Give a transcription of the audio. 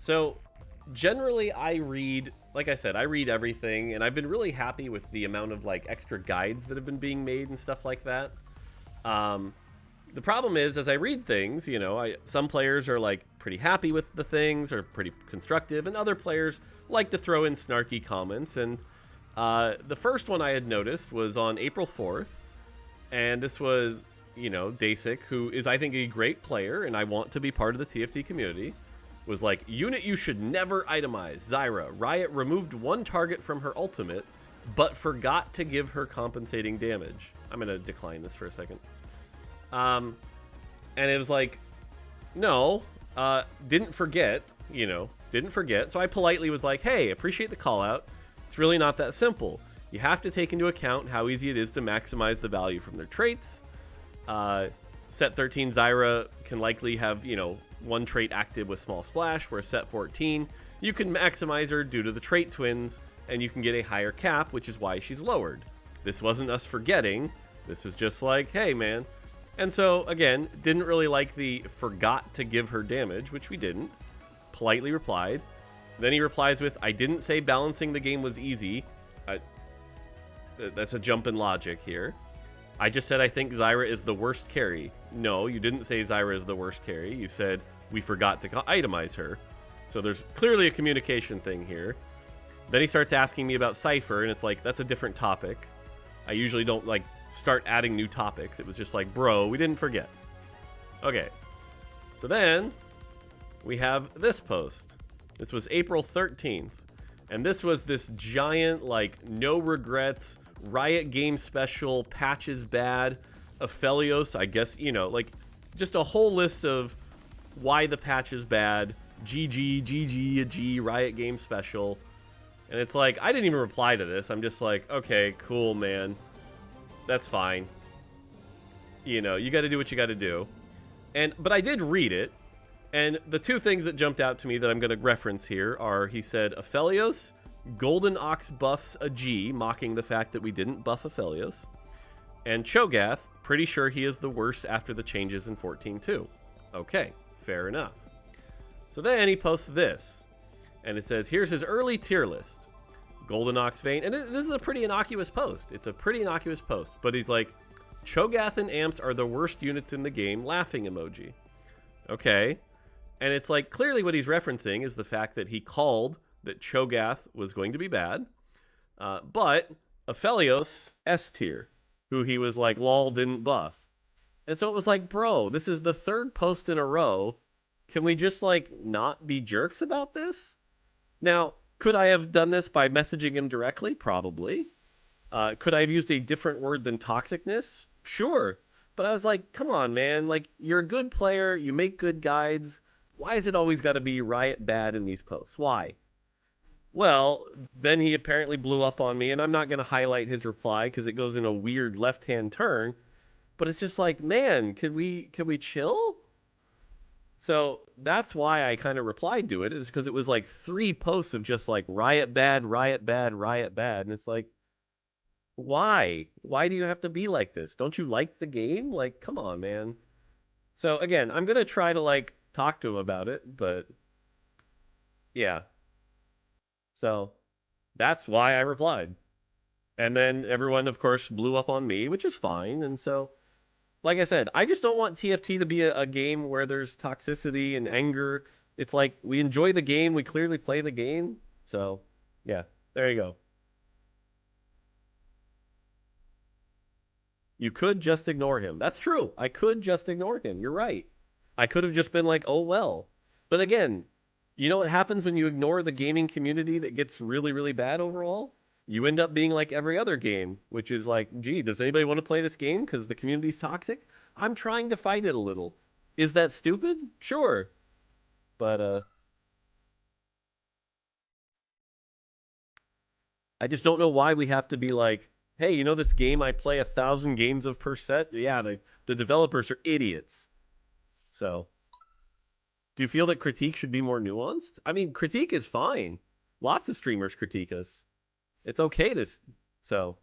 So generally I read, like I said, I read everything, and I've been really happy with the amount of like extra guides that have been being made and stuff like that. Um, the problem is, as I read things, you know, some players are like pretty happy with the things, or pretty constructive, and other players like to throw in snarky comments. And the first one I had noticed was on April 4th, and this was, you know, Deis1k, who is, I think, a great player, and I want to be part of the TFT community, was like, unit you should never itemize. Zyra. Riot removed one target from her ultimate, but forgot to give her compensating damage. I'm going to decline this for a second. And it was like, no, didn't forget, you know, didn't forget. So I politely was like, hey, appreciate the call out. It's really not that simple. You have to take into account how easy it is to maximize the value from their traits. Set 13 Zyra can likely have, you know, one trait active with small splash, where set 14, you can maximize her due to the trait twins, and you can get a higher cap, which is why she's lowered. This wasn't us forgetting. This is just like, hey, man. And so, again, didn't really like the forgot to give her damage, which we didn't. Politely replied. Then he replies with, I didn't say balancing the game was easy. That's a jump in logic here. I just said I think Zyra is the worst carry. No, you didn't say Zyra is the worst carry. You said we forgot to itemize her. So there's clearly a communication thing here. Then he starts asking me about Cypher, and it's like, that's a different topic. I usually don't, like, start adding new topics. It was just like, bro, we didn't forget. Okay. So then we have this post. This was April 13th. And this was this giant, like, no regrets, Riot game special, patches bad, Aphelios, I guess, you know, like, just a whole list of why the patch is bad, GG, a G, Riot game special. And it's like, I didn't even reply to this. I'm just like, okay, cool, man. That's fine. You know, you got to do what you got to do. But I did read it. And the two things that jumped out to me that I'm going to reference here are, he said, Aphelios, Golden Ox buffs a G, mocking the fact that we didn't buff Aphelios. And Cho'Gath, pretty sure he is the worst after the changes in 14.2. Okay, fair enough. So then he posts this. And it says, here's his early tier list. Golden Ox Vayne. And this is a pretty innocuous post. It's a pretty innocuous post. But he's like, Cho'Gath and Amps are the worst units in the game. Laughing emoji. Okay. And it's like, clearly what he's referencing is the fact that he called that Cho'Gath was going to be bad. But Aphelios, S tier, who he was like, lol, didn't buff. And so it was like, bro, this is the third post in a row. Can we just, like, not be jerks about this? Now, could I have done this by messaging him directly? Probably. Could I have used a different word than toxicness? Sure. But I was like, come on, man. Like, you're a good player. You make good guides. Why is it always got to be Riot bad in these posts? Why? Well, then he apparently blew up on me, and I'm not going to highlight his reply because it goes in a weird left-hand turn. But it's just like, man, could we chill? So that's why I kind of replied to it, is because it was like 3 posts of just like Riot bad, Riot bad, Riot bad. And it's like, why? Why do you have to be like this? Don't you like the game? Like, come on, man. So again, I'm going to try to like talk to him about it, but yeah. So that's why I replied. And then everyone, of course, blew up on me, which is fine. And so, like I said, I just don't want TFT to be a game where there's toxicity and anger. It's like, we enjoy the game. We clearly play the game. So, yeah, there you go. You could just ignore him. That's true. I could just ignore him. You're right. I could have just been like, oh, well. But again, you know what happens when you ignore the gaming community that gets really, really bad overall? You end up being like every other game, which is like, gee, does anybody want to play this game because the community's toxic? I'm trying to fight it a little. Is that stupid? Sure. But I just don't know why we have to be like, hey, you know this game I play 1,000 games of per set? Yeah, the developers are idiots. So, do you feel that critique should be more nuanced? I mean, critique is fine. Lots of streamers critique us. It's okay to... So...